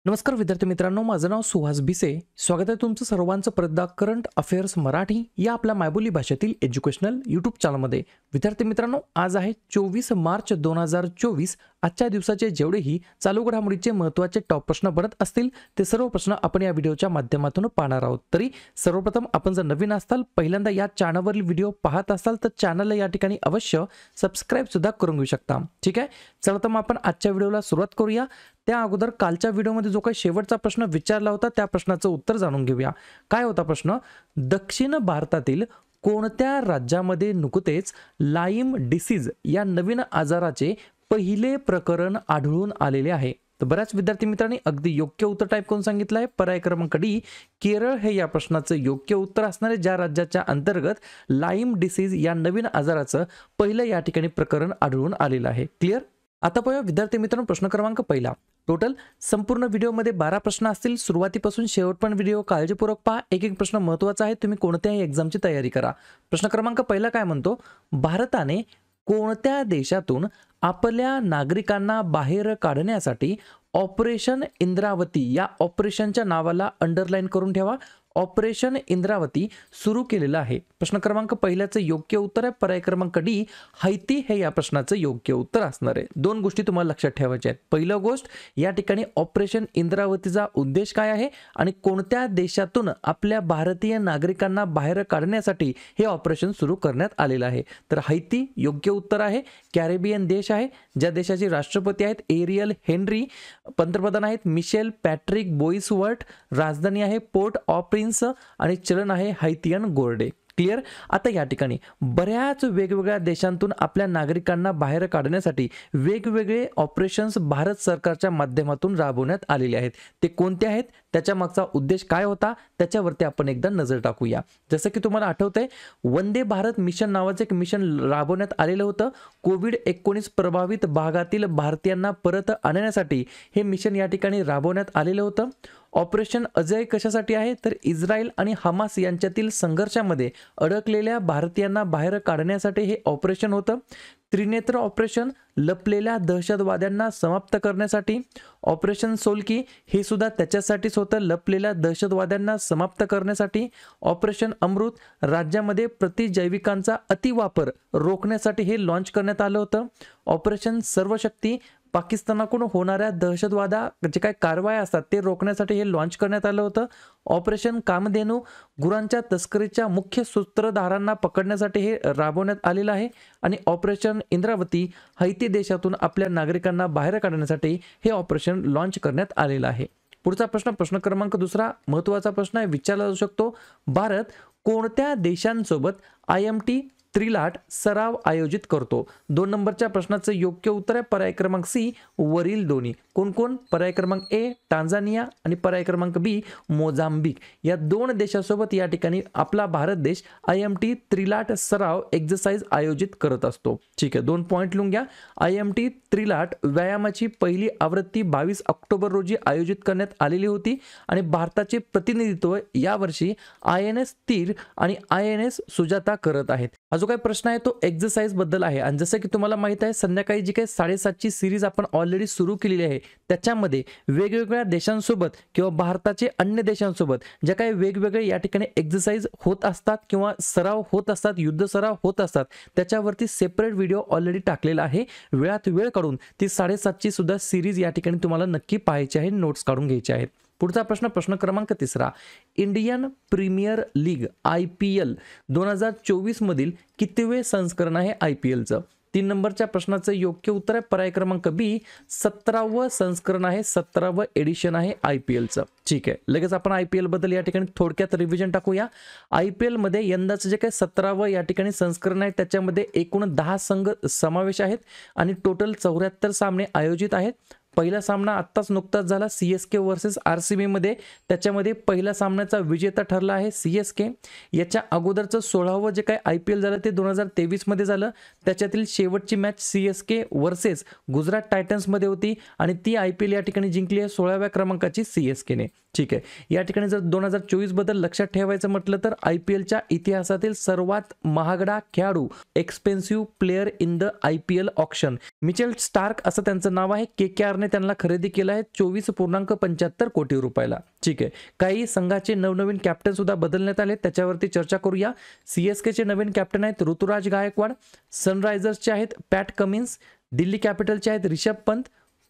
नमस्कार विद्यार्थी मित्रांनो, माझं नाव सुहास भिसे. स्वागत आहे तुमचं सर्वांचं परत करंट अफेअर्स मराठी या आपल्या मायबोली भाषेतील एज्युकेशनल यूट्यूब चॅनलमध्ये. विद्यार्थी मित्रांनो, आज आहे 24 मार्च 2024. आजच्या दिवसाचे जेवढेही चालू घडामोडीचे महत्त्वाचे टॉप प्रश्न बनत असतील ते सर्व प्रश्न आपण या व्हिडिओच्या माध्यमातून पाहणार आहोत. तरी सर्वप्रथम आपण जर नवीन असाल, पहिल्यांदा या चॅनलवरील व्हिडिओ पाहत असाल तर चॅनलला या ठिकाणी अवश्य सबस्क्राईब सुद्धा करून घेऊ शकता. ठीक आहे, चला तर मग आपण आजच्या व्हिडिओला सुरुवात करूया. त्या अगोदर कालच्या व्हिडिओमध्ये जो काही शेवटचा प्रश्न विचारला होता त्या प्रश्नाचं उत्तर जाणून घेऊया. काय होता प्रश्न? दक्षिण भारतातील कोणत्या राज्यामध्ये नुकतेच लाईम डिसीज या नवीन आजाराचे पहिले प्रकरण आढळून आलेले आहे? तर बऱ्याच विद्यार्थी मित्रांनी अगदी योग्य उत्तर टाईप करून सांगितलं आहे. पर्याय क्रमांक डी केरळ हे या प्रश्नाचं योग्य उत्तर असणार आहे, ज्या राज्याच्या अंतर्गत लाईम डिसीज या नवीन आजाराचं पहिलं या ठिकाणी प्रकरण आढळून आलेलं आहे. क्लिअर? आता पाहूया विद्यार्थी मित्रांनो प्रश्न क्रमांक पहिला. टोटल संपूर्ण व्हिडिओमध्ये 12 प्रश्न असतील. सुरुवातीपासून शेवटपर्यंत व्हिडिओ काळजीपूर्वक पहा. एक एक प्रश्न महत्त्वाचा आहे, तुम्ही कोणत्याही एक्झामची तयारी करा. प्रश्न क्रमांक पहिला काय म्हणतो? भारताने कोणत्या देशातून आपल्या नागरिकांना बाहेर काढण्यासाठी ऑपरेशन इंद्रावती या ऑपरेशनच्या नावाला अंडरलाईन करून ठेवा, ऑपरेशन इंद्रावती सुरू केलेलं आहे? प्रश्न क्रमांक पहिल्याचं योग्य उत्तर आहे पर्याय क्रमांक डी हैती हे या प्रश्नाचं योग्य उत्तर असणार आहे. दोन गोष्टी तुम्हाला लक्षात ठेवायच्या आहेत. पहिलं गोष्ट, या ठिकाणी ऑपरेशन इंद्रावतीचा उद्देश काय आहे आणि कोणत्या देशातून आपल्या भारतीय नागरिकांना बाहेर काढण्यासाठी हे ऑपरेशन सुरू करण्यात आलेलं आहे? तर हैती योग्य उत्तर आहे. कॅरेबियन देश आहे, ज्या देशाचे राष्ट्रपती आहेत एरियल हेनरी, पंतप्रधान आहेत मिशेल पॅट्रिक बोईसवर्ट, राजधानी आहे पोर्ट ऑफ प्रिन्स आणि चलन आहे हैतियन गोल्डे. क्लिअर? आता या ठिकाणी बऱ्याच वेगवेगळ्या देशांतून आपल्या नागरिकांना बाहेर काढण्यासाठी वेगवेगळे ऑपरेशन्स भारत सरकारच्या माध्यमातून राबवण्यात आलेले आहेत. ते कोणते आहेत, त्याच्या मागचा उद्देश काय होता, त्याच्यावरती आपण एकदा नजर टाकूया. जसं की तुम्हाला आठवतंय, वंदे भारत मिशन नावाचं एक मिशन राबवण्यात आलेलं होतं. कोविड-19 प्रभावित भागातील भारतीयांना परत आणण्यासाठी हे मिशन या ठिकाणी राबवण्यात आलेलं होतं. ऑपरेशन अजय कशासाठी आहे? तर इस्रायल आणि हमास यांच्यातील संघर्षामध्ये अडकलेल्या भारतीयांना बाहेर काढण्यासाठी हे ऑपरेशन होतं. त्रिनेत्र ऑपरेशन लपलेल्या दहशतवाद्यांना समाप्त करण्यासाठी. ऑपरेशन सोल्की हे सुद्धा त्याच्यासाठीच होतं, लपलेल्या दहशतवाद्यांना समाप्त करण्यासाठी. ऑपरेशन अमृत राज्यामध्ये प्रतिजैविकांचा अतिवापर रोखण्यासाठी हे लॉन्च करण्यात आलं होतं. ऑपरेशन सर्वशक्ती पाकिस्तानाकडून होणाऱ्या दहशतवादा जे काही कारवाया असतात ते रोखण्यासाठी हे लॉन्च करण्यात आलं होतं. ऑपरेशन कामधेनू गुरांच्या तस्करीच्या मुख्य सूत्रधारांना पकडण्यासाठी हे राबवण्यात आलेलं आहे. आणि ऑपरेशन इंद्रावती हैती देशातून आपल्या नागरिकांना बाहेर काढण्यासाठी हे ऑपरेशन लॉन्च करण्यात आलेलं आहे. पुढचा प्रश्न, प्रश्न क्रमांक दुसरा, महत्त्वाचा प्रश्न आहे, विचारला जाऊ शकतो. भारत कोणत्या देशांसोबत IMT त्रिलाट सराव आयोजित करतो? 2 नंबरच्या प्रश्नाचं योग्य उत्तर आहे पर्याय क्रमांक सी वरील दोन्ही. कोण कोण? पर्याय क्रमांक ए टांझानिया आणि पर्याय क्रमांक बी मोझांबिक. या 2 देशांसोबत या ठिकाणी आपला भारत देश IMT त्रिलाट सराव एक्सरसाइज आयोजित करत असतो. ठीक आहे, 2 पॉईंट लिहून घ्या. IMT त्रिलाट व्यायामाची पहिली आवृत्ती 22 ऑक्टोबर रोजी आयोजित करण्यात आलेली होती आणि भारताचे प्रतिनिधित्व यावर्षी INS तीर आणि INS सुजाता करत आहेत. हा जो काही प्रश्न आहे तो एक्सरसाइज बद्दल आहे. आणि जसं की तुम्हाला माहित आहे, संध्याकाळी जी काही 7:30ची सिरीज आपण ऑलरेडी सुरू केलेली आहे त्याच्यामध्ये वेगवेगळ्या देशांसोबत किंवा भारताचे अन्य देशांसोबत ज्या काही वेगवेगळे या ठिकाणी एक्सरसाइज होत असतात किंवा सराव होत असतात, युद्ध सराव होत असतात, त्याच्यावरती सेपरेट व्हिडिओ ऑलरेडी टाकलेला आहे. वेळात वेळ काढून ती 7:30ची सुद्धा सिरीज या ठिकाणी तुम्हाला नक्की पाहायची आहे, नोट्स काढून घ्यायचे आहेत. पुढचा प्रश्न, प्रश्न क्रमांक तिसरा. इंडियन प्रीमियर लीग IPL 2024 मधील कितवे संस्करण आहे IPLचं? 3 नंबरच्या प्रश्नाचं योग्य उत्तर आहे पर्याय क्रमांक बी 17वं संस्करण आहे, 17वं एडिशन आहे IPLचं. ठीक आहे, लगेच आपण IPL बद्दल या ठिकाणी थोडक्यात रिव्हिजन टाकूया. IPL मध्ये यंदाचं जे काही 17वं या ठिकाणी संस्करण आहे त्याच्यामध्ये एकूण 10 संघ समावेश आहेत आणि टोटल 74 सामने आयोजित आहेत. पहिला सामना आत्ताच नुकताच झाला CSK वर्सेस RCB मध्ये. त्याच्यामध्ये पहिल्या सामन्याचा विजेता ठरला आहे CSK. याच्या अगोदरचं 16वं जे काही IPL झालं ते 2023 मध्ये झालं. त्याच्यातील शेवटची match CSK versus Gujarat Titans मध्ये होती आणि ती IPL या ठिकाणी जिंकली आहे 16व्या क्रमांकाची CSK ने. ठीक आहे, या ठिकाणी जर 2024 बद्दल लक्षात ठेवायचं म्हटलं तर IPLच्या इतिहासातील सर्वात महागडा खेळाडू, expensive player in the IPL ऑक्शन, मिचेल स्टार्क असं त्यांचं नाव आहे. KKR सरकारने त्यांना खरेदी केलं आहे 24.75 कोटी रुपयाला. ठीक आहे. काही संघाचे नवनवीन कॅप्टन सुद्धा बदलण्यात आले, त्याच्यावरती चर्चा करूया. CSK चे नवीन कॅप्टन आहेत ऋतुराज गायकवाड, सनरायझर्सचे आहेत पॅट कमिन्स, दिल्ली कॅपिटलचे आहेत रिषभ पंत,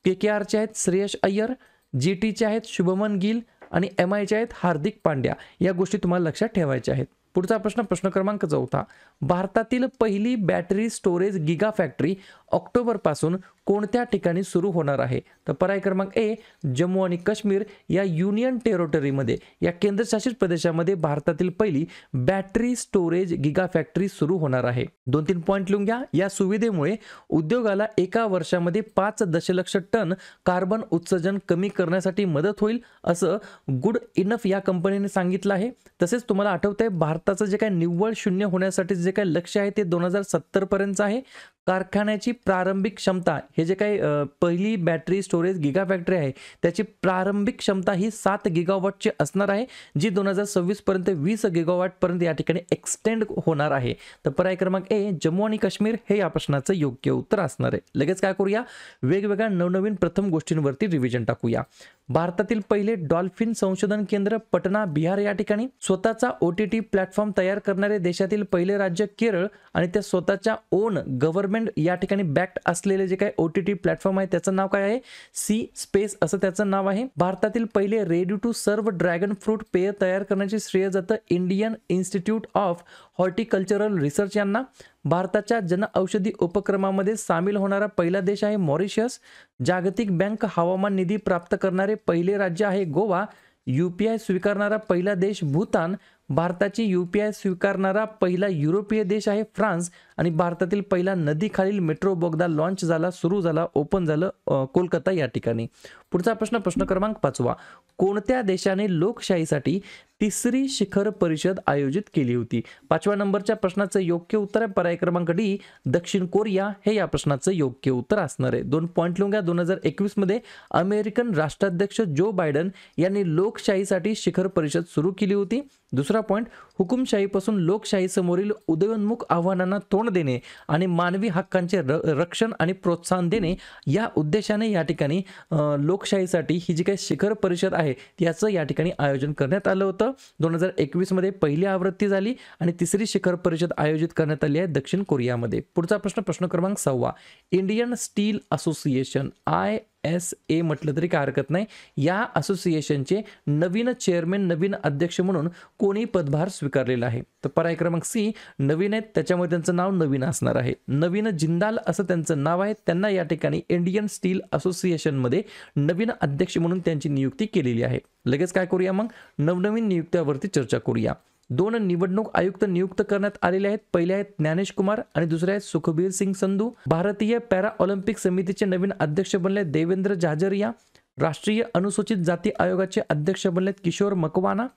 KKRचे आहेत श्रेयस अय्यर, GTचे आहेत शुभमन गिल आणि MIचे आहेत हार्दिक पांड्या. या गोष्टी तुम्हाला लक्षात ठेवायच्या आहेत. पुढचा प्रश्न क्रमांक 4. भारतातील पहिली battery storage giga factory October पासून कोणत्या ठिकाणी सुरू होणार आहे? तर पर्याय क्रमांक A जम्मू आणि काश्मीर या युनियन टेरिटरीमध्ये, या केंद्रशासित प्रदेशामध्ये भारतातील पहिली बॅटरी स्टोरेज गिगा फॅक्टरी सुरू होणार आहे. 2-3 पॉइंट लिहून घ्या. या सुविधेमुळे उद्योगाला एका वर्षामध्ये 5 दशलक्ष टन कार्बन उत्सर्जन कमी करण्यासाठी मदत होईल, असं गुड इनफ या कंपनीने सांगितलं आहे. तसेच तुम्हाला आठवतंय भारताचं जे काही निव्वळ शून्य होण्यासाठी जे काही लक्ष्य आहे ते 2070 पर्यंत आहे. कारखान्याची प्रारंभिक क्षमता, हे जे काही पहिली बॅटरी स्टोरेज गिगा फॅक्टरी आहे त्याची प्रारंभिक क्षमता ही 7 गिगावॉटची असणार आहे, जी 2026 पर्यंत 20 गिगावॉट पर्यंत या ठिकाणी एक्सटेंड होणार आहे. तर पर्याय क्रमांक A जम्मू आणि काश्मीर हे या प्रश्नाचं योग्य उत्तर असणार आहे. लगेच काय करूया, वेगवेगळ्या नवनवीन प्रथम गोष्टींवरती रिव्हिजन टाकूया. भारतातील पहिले डॉल्फिन संशोधन केंद्र पटना बिहार या ठिकाणी. स्वतःचा OTT प्लॅटफॉर्म तयार करणारे देशातील पहिले राज्य केरळ, आणि त्या स्वतःच्या ओन गव्हर्नमेंट या ठिकाणी बॅक्ड असलेले जे काही OTT प्लॅटफॉर्म आहे त्याचं नाव काय आहे? सी स्पेस असं त्याचं नाव आहे. भारतातील पहिले ready to serve dragon fruit पेय तयार करण्याचे श्रेय जातं Indian Institute of Horticultural Research यांना. भारताच्या जनऔषधी उपक्रमामध्ये सामील होणारा पहिला देश आहे मॉरिशस. जागतिक बँक हवामान निधी प्राप्त करणारे पहिले राज्य आहे गोवा. UPI स्वीकारणारा पहिला देश भूतान. भारताची UPI स्वीकारणारा पहिला युरोपीय देश आहे फ्रान्स. आणि भारतातील पहिला नदीखालील मेट्रो बोगदा लॉन्च झाला, सुरू झाला, ओपन झालं कोलकाता या ठिकाणी. पुढचा प्रश्न क्रमांक 5. कोणत्या देशाने लोकशाहीसाठी तिसरी शिखर परिषद आयोजित केली होती? 5व्या नंबरच्या प्रश्नाचं योग्य उत्तर आहे पर्याय क्रमांक D दक्षिण कोरिया हे या प्रश्नाचं योग्य उत्तर असणार आहे. 2 पॉइंट लिहून घ्या. 2021 मध्ये अमेरिकन राष्ट्राध्यक्ष जो बायडन यांनी लोकशाहीसाठी शिखर परिषद सुरू केली होती. दुसरा पॉइंट, हुकुमशाहीपासून लोकशाही समोरील उदयोन्मुख आव्हानांना तोंड देणे आणि मानवी हक्कांचे रक्षण आणि प्रोत्साहन देणे या उद्देशाने या ठिकाणी लोकशाहीसाठी ही जी काही शिखर परिषद आहे याचं या ठिकाणी आयोजन करण्यात आलं होतं. 2021 मध्ये पहिली आवृत्ती झाली आणि तिसरी शिखर परिषद आयोजित करण्यात आली आहे दक्षिण कोरियामध्ये. पुढचा प्रश्न क्रमांक 6. इंडियन स्टील असोसिएशन ISA म्हटलं तरी काय हरकत नाही, या असोसिएशनचे नवीन चेअरमॅन, नवीन अध्यक्ष म्हणून कोणी पदभार स्वीकारलेला आहे? तर पर्याय क्रमांक C नवीन आहेत, त्याच्यामुळे त्यांचं नाव नवीन असणार आहे. नवीन जिंदाल असं त्यांचं नाव आहे. त्यांना या ठिकाणी इंडियन स्टील असोसिएशनमध्ये नवीन अध्यक्ष म्हणून त्यांची नियुक्ती केलेली आहे. लगेच काय करूया मग, नवनवीन नियुक्त्यावरती चर्चा करूया. 2 निवडणूक आयुक्त नियुक्त करण्यात आलेले आहेत. पहिले आहेत ज्ञानेश कुमार आणि दुसरे आहेत सुखबीर सिंग संधू. भारतीय पॅरा ऑलिम्पिक समितीचे नवीन अध्यक्ष बनले देवेंद्र झाझरिया. राष्ट्रीय अनुसूचित जाती आयोगाचे अध्यक्ष बनलेत किशोर मकवाना.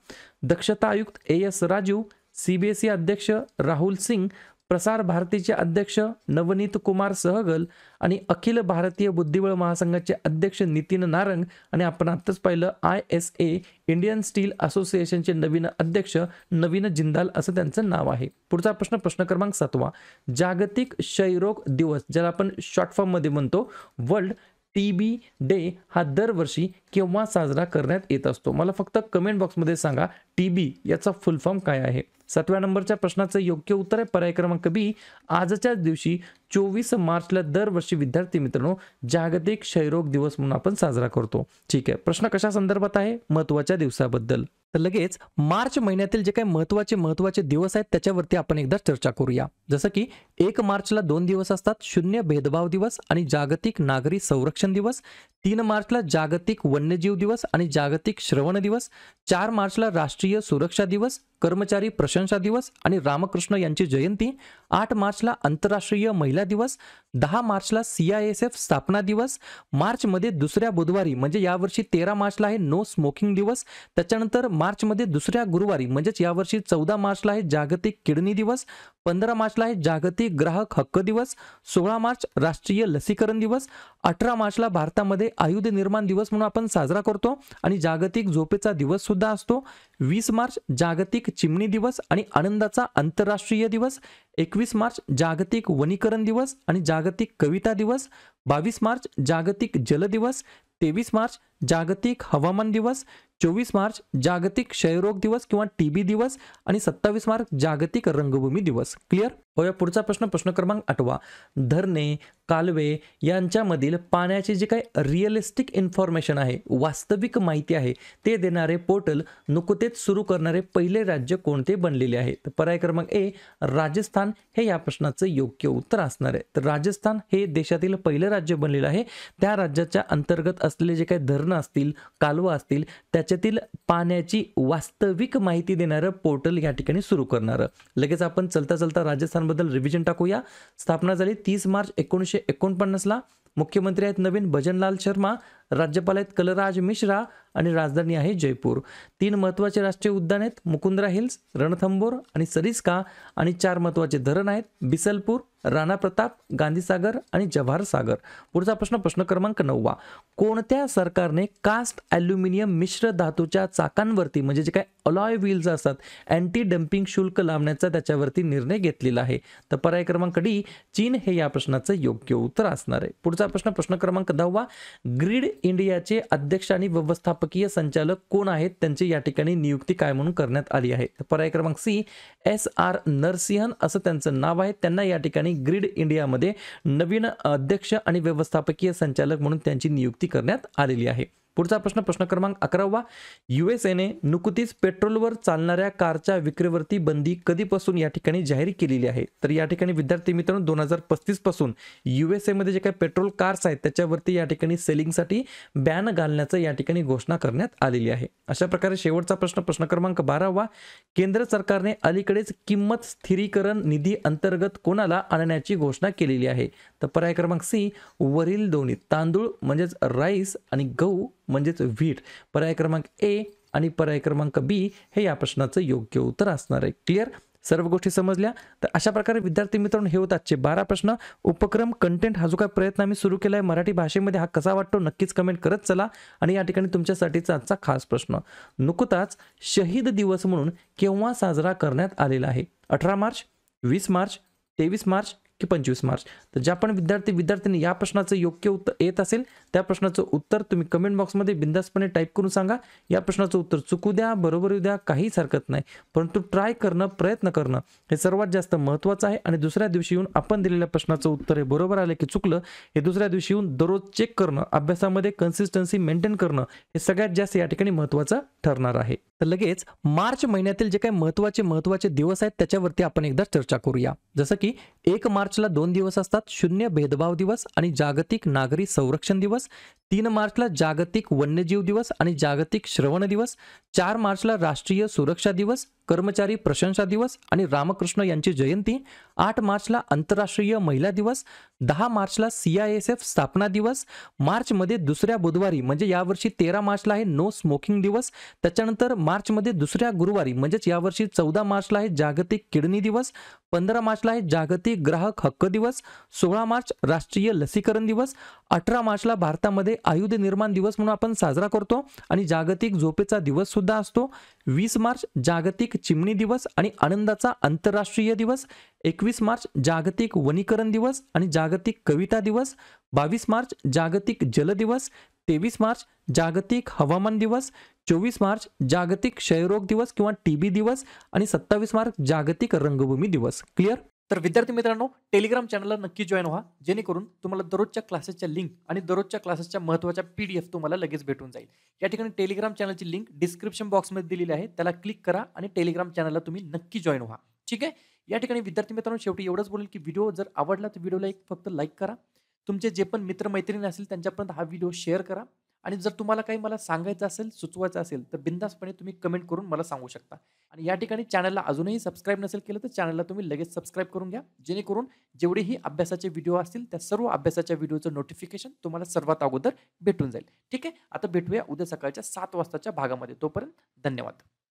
दक्षता आयुक्त AS राजीव. CBSE अध्यक्ष राहुल सिंग. प्रसार भारतीचे अध्यक्ष नवनीत कुमार सहगल आणि अखिल भारतीय बुद्धिबळ महासंघाचे अध्यक्ष नितीन नारंग. आणि आपण आत्ताच पाहिलं ISA इंडियन स्टील असोसिएशनचे नवीन अध्यक्ष नवीन जिंदाल असं त्यांचं नाव आहे. पुढचा प्रश्न क्रमांक 7. जागतिक क्षयरोग दिवस, ज्याला आपण शॉर्ट फॉर्म मध्ये म्हणतो वर्ल्ड TB डे, हा दरवर्षी केव्हा साजरा करण्यात येत असतो? मला फक्त कमेंट बॉक्समध्ये सांगा TB याचा फुल फॉर्म काय आहे. 7व्या नंबरच्या प्रश्नाचं योग्य उत्तर आहे पर्याय क्रमांक B आजच्याच दिवशी 24 मार्चला दरवर्षी विद्यार्थी मित्रांनो जागतिक क्षयरोग दिवस म्हणून आपण साजरा करतो. ठीक आहे, प्रश्न कशा संदर्भात आहे? महत्त्वाच्या दिवसाबद्दल. तर लगेच मार्च महिन्यातील जे काही महत्त्वाचे दिवस आहेत त्याच्यावरती आपण एकदा चर्चा करूया. जसं की 1 मार्चला 2 दिवस असतात, शून्य भेदभाव दिवस आणि जागतिक नागरी संरक्षण दिवस. 3 मार्चला जागतिक वन्यजीव दिवस आणि जागतिक श्रवण दिवस. 4 मार्चला राष्ट्रीय सुरक्षा दिवस, कर्मचारी प्रशंसा दिवस आणि रामकृष्ण यांची जयंती. 8 मार्चला आंतरराष्ट्रीय महिला दिवस. 10 मार्चला CISF स्थापना दिवस. मार्चमध्ये दुसऱ्या बुधवारी म्हणजे यावर्षी 13 मार्चला आहे नो स्मोकिंग दिवस. त्याच्यानंतर मार्चमध्ये दुसऱ्या गुरुवारी म्हणजेच यावर्षी 14 मार्चला आहे जागतिक किडनी दिवस. 15 मार्चला आहे जागतिक ग्राहक हक्क दिवस. 16 मार्च राष्ट्रीय लसीकरण दिवस. 18 मार्चला भारतामध्ये आयुध निर्माण दिवस म्हणून आपण साजरा करतो आणि जागतिक झोपेचा दिवस सुद्धा असतो. 20 मार्च जागतिक चिमणी दिवस आणि आनंदाचा आंतरराष्ट्रीय दिवस, 21 मार्च जागतिक वनीकरण दिवस आणि जागतिक कविता दिवस, 22 मार्च जागतिक जल दिवस, 23 मार्च जागतिक हवामान दिवस, 24 मार्च जागतिक क्षयरोग दिवस किंवा टीबी दिवस आणि 27 मार्च जागतिक रंगभूमी दिवस. क्लिअर? होय. पुढचा प्रश्न क्रमांक 8. धरणे, कालवे यांच्यामधील पाण्याची जी काही रिअलिस्टिक इन्फॉर्मेशन आहे, वास्तविक माहिती आहे, ते देणारे पोर्टल नुकतेच सुरू करणारे पहिले राज्य कोणते बनलेले आहे? तर पर्याय क्रमांक ए राजस्थान हे या प्रश्नाचं योग्य उत्तर असणार आहे. तर राजस्थान हे देशातील पहिले राज्य बनलेलं आहे. त्या राज्याच्या अंतर्गत असलेले जे काही धरणं असतील, कालवा असतील, त्याच्यातील पाण्याची वास्तविक माहिती देणारं पोर्टल या ठिकाणी सुरू करणारं. लगेच आपण चलता चलता राजस्थानबद्दल रिव्हिजन टाकूया. स्थापना झाली 30 मार्च 1949ला. मुख्यमंत्री आहेत नवीन भजनलाल शर्मा, राज्यपाल आहेत कलराज मिश्रा आणि राजधानी आहे जयपूर. 3 महत्त्वाचे राष्ट्रीय उद्यान आहेत, मुकुंद्रा हिल्स, रणथंबोर आणि सरिस्का. आणि 4 महत्त्वाचे धरण आहेत, बिसलपूर, राणा प्रताप, गांधीसागर आणि जवाहर सागर. पुढचा प्रश्न क्रमांक 9. कोणत्या सरकारने कास्ट ॲल्युमिनियम मिश्र धातूच्या चाकांवरती म्हणजे जे काय अलॉय व्हील्स असतात, अँटी डम्पिंग शुल्क लावण्याचा त्याच्यावरती निर्णय घेतलेला आहे? तर पर्याय क्रमांक डी चीन हे या प्रश्नाचं योग्य उत्तर असणार आहे. पुढचा प्रश्न क्रमांक 10. ग्रीड इंडियाचे अध्यक्ष आणि व्यवस्थापकीय संचालक कोण आहेत? त्यांची या ठिकाणी नियुक्ती काय म्हणून करण्यात आली आहे? तर पर्याय क्रमांक सी SR नरसिंहन असं त्यांचं नाव आहे. त्यांना या ठिकाणी ग्रीड इंडियामध्ये नवीन अध्यक्ष आणि व्यवस्थापकीय संचालक म्हणून त्यांची नियुक्ती करण्यात आलेली आहे. पुढचा प्रश्न क्रमांक 11. USAने नुकतीच पेट्रोलवर चालणाऱ्या कारच्या विक्रीवरती बंदी कधीपासून या ठिकाणी जाहीर केलेली आहे? तर या ठिकाणी विद्यार्थी मित्रांनो 2035 पासून USA मध्ये जे काही पेट्रोल कार्स आहेत त्याच्यावरती या ठिकाणी सेलिंगसाठी बॅन घालण्याचं या ठिकाणी घोषणा करण्यात आलेली आहे. अशा प्रकारे शेवटचा प्रश्न क्रमांक 12. केंद्र सरकारने अलीकडेच किंमत स्थिरीकरण निधी अंतर्गत कोणाला आणण्याची घोषणा केलेली आहे? तर पर्याय क्रमांक सी वरील दोन्ही, तांदूळ म्हणजेच राईस आणि गहू म्हणजेच व्हीट. पर्याय क्रमांक ए आणि पर्याय क्रमांक बी हे या प्रश्नाचं योग्य उत्तर असणार आहे. क्लिअर? सर्व गोष्टी समजल्या? तर अशा प्रकारे विद्यार्थी मित्रांनो हे होतात 12 प्रश्न. उपक्रम कंटेंट हा जो काय प्रयत्न आम्ही सुरू केला आहे मराठी भाषेमध्ये, हा कसा वाटतो नक्कीच कमेंट करत चला. आणि या ठिकाणी तुमच्यासाठीचा आजचा खास प्रश्न, नुकताच शहीद दिवस म्हणून केव्हा साजरा करण्यात आलेला आहे? 18 मार्च, 20 मार्च, 23 मार्च की 25 मार्च? तर ज्या पण विद्यार्थ्यांनी या प्रश्नाचं योग्य उत्तर येत असेल त्या प्रश्नाचं उत्तर तुम्ही कमेंट बॉक्समध्ये बिंदासपणे टाईप करून सांगा. या प्रश्नाचं उत्तर चुकू द्या, बरोबर येऊ द्या, काहीच हरकत नाही, परंतु ट्राय करणं, प्रयत्न करणं हे सर्वात जास्त महत्त्वाचं आहे. आणि दुसऱ्या दिवशी येऊन आपण दिलेल्या प्रश्नाचं उत्तर हे बरोबर आलं की चुकलं हे दुसऱ्या दिवशी येऊन दररोज चेक करणं, अभ्यासामध्ये कन्सिस्टन्सी मेंटेन करणं हे सगळ्यात जास्त या ठिकाणी महत्त्वाचं ठरणार आहे. तर लगेच मार्च महिन्यातील जे काही महत्त्वाचे दिवस आहेत त्याच्यावरती आपण एकदा चर्चा करूया. जसं की 1 मार्चला 2 दिवस असतात, शून्य भेदभाव दिवस आणि जागतिक नागरी संरक्षण दिवस. 3 मार्चला जागतिक वन्यजीव दिवस आणि जागतिक श्रवण दिवस. 4 मार्चला राष्ट्रीय सुरक्षा दिवस, कर्मचारी प्रशंसा दिवस आणि रामकृष्ण यांची जयंती. 8 मार्चला आंतरराष्ट्रीय महिला दिवस. 10 मार्चला CISF स्थापना दिवस. मार्चमध्ये दुसऱ्या बुधवारी म्हणजे यावर्षी 13 मार्चला आहे नो स्मोकिंग दिवस. त्याच्यानंतर मार्चमध्ये दुसऱ्या गुरुवारी म्हणजेच यावर्षी 14 मार्चला आहे जागतिक किडनी दिवस. 15 मार्चला आहे जागतिक ग्राहक हक्क दिवस. 16 मार्च राष्ट्रीय लसीकरण दिवस. 18 मार्चला भारतामध्ये आयुध निर्माण दिवस म्हणून आपण साजरा करतो आणि जागतिक झोपेचा दिवस सुद्धा असतो. 20 मार्च जागतिक चिमणी दिवस आणि आनंदाचा आंतरराष्ट्रीय दिवस. 21 मार्च जागतिक वनीकरण दिवस आणि जागतिक कविता दिवस. 22 मार्च जागतिक जल दिवस. 23 मार्च जागतिक हवामान दिवस. 24 मार्च जागतिक क्षयरोग दिवस किंवा टीबी दिवस आणि 27 मार्च जागतिक रंगभूमी दिवस. क्लिअर? तर विद्यार्थी मित्रांनो टेलिग्राम चॅनलला नक्की जॉईन व्हा, जेणेकरून तुम्हाला दररोजच्या क्लासेसच्या लिंक आणि दररोजच्या क्लासेसच्या महत्त्वाच्या PDF तुम्हाला लगेच भेटून जाईल. या ठिकाणी टेलिग्राम चॅनलची लिंक डिस्क्रिप्शन बॉक्समध्ये दिलेली आहे, त्याला क्लिक करा आणि टेलिग्राम चॅनलला तुम्ही नक्की जॉईन व्हा. ठीक आहे? या ठिकाणी विद्यार्थी मित्रांनो शेवटी एवढंच बोलेल की व्हिडिओ जर आवडला तर व्हिडिओला फक्त लाईक करा. तुमचे जे पण मित्रमैत्रिणी असतील त्यांच्यापर्यंत हा व्हिडिओ शेअर करा. आणि जर तुम्हाला काही मला सांगायचं असेल, सुचवायचं असेल तर बिंदासपणे तुम्ही कमेंट करून मला सांगू शकता. आणि या ठिकाणी चॅनलला अजूनही सबस्क्राईब नसेल केलं तर चॅनलला तुम्ही लगेच सबस्क्राईब करून घ्या, जेणेकरून जेवढेही अभ्यासाचे व्हिडिओ असतील त्या सर्व अभ्यासाच्या व्हिडिओचं नोटिफिकेशन तुम्हाला सर्वात अगोदर भेटून जाईल. ठीक आहे? आता भेटूया उद्या सकाळच्या 7 वाजताच्या भागामध्ये. तोपर्यंत धन्यवाद.